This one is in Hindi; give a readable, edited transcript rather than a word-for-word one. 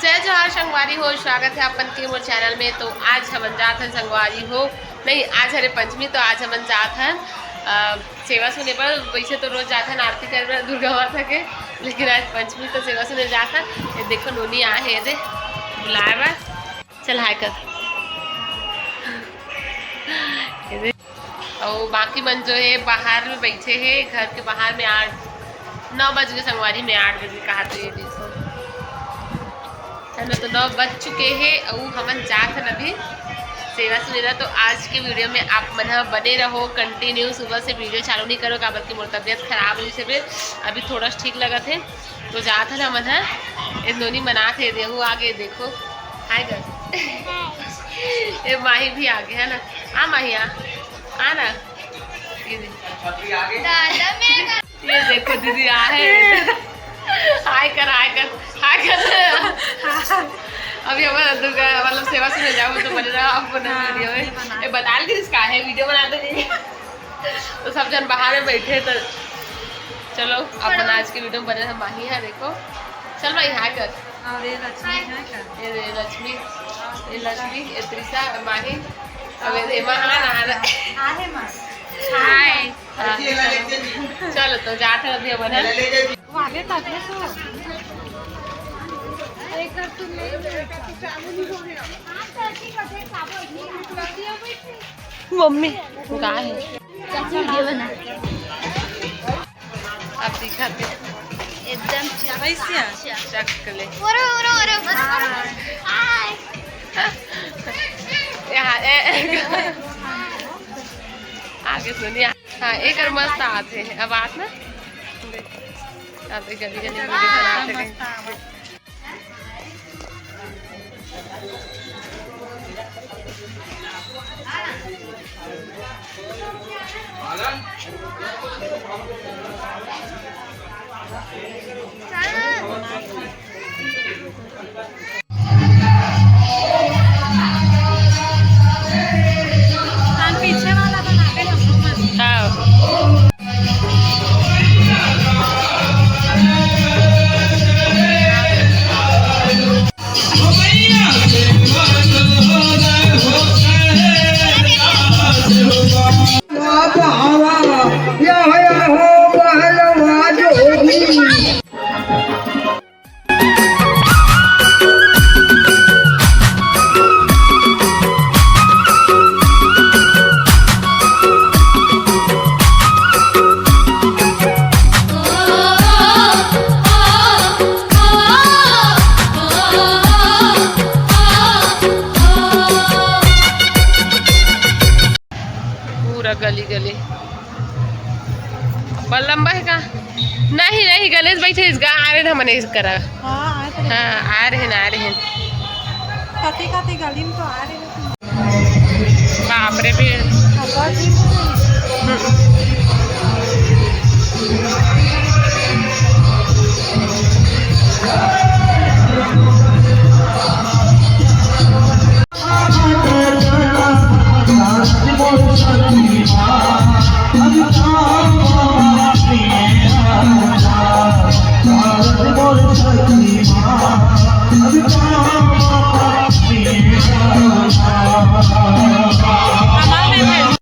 जय जोहार संगवारी हो, स्वागत है अपन के मोर चैनल में। तो आज हम जात हैं संगवारी हो नहीं, आज हरे पंचमी, तो आज हम जात हैं सेवा सुने पर। वैसे तो रोज जाते हैं आरती कर दुर्गा माता के, लेकिन आज पंचमी तो सेवा सुने जाता है। ये देखो नोनी आए है दे बुलाए बा, चल हाय कर। और बाकी मन जो है बाहर में बैठे हैं, घर के बाहर में 9 बज गए संगवारी में, 8 बजे कहा तो ये देखो है ना। तो 9 बज चुके हैं और हमन जात हैं अभी सेवा सुनेला। तो आज के वीडियो में आप मन बने रहो कंटिन्यू। सुबह से वीडियो चालू नहीं करो काबर की मोर तबियत खराब है, जैसे अभी थोड़ा ठीक लगा थे। तो जात है ना मन ये दोनों मनाते देहू आगे देखो हाय कर। ये माही भी आगे है ना, आ माही आ ना, ये देखो दीदी आ है। हाय कर हाय कर हाय कर। अभी हमारा दुर्गा मतलब सेवा सुने जाओ तो बने रहा आपको ना वीडियो में ये बता दी इसका है वीडियो बनाते नहीं। तो सब जन बाहर में बैठे, तो चलो अपन आज के वीडियो में बने हम माही है देखो। चल भाई हाय कर। ये लक्ष्मी, ये लक्ष्मी, ये त्रिशा, माही, अब ये माँ हाय। चलो तो जाते हैं अभी अपन मम्मी गाय है अब दिखाते एकदम चकले आगे सुनिए। हाँ एक और मस्त आते हैं अब आत ना गली गली वीडियो बनाते हैं। पीछे वाला बनाते हैं। गली गली बल लंबा है का नहीं नहीं गणेश बैठे इसका आ रहे ना मने करा। हाँ आ रहे हैं कते गली में तो आ रहे हैं। बाप रे भी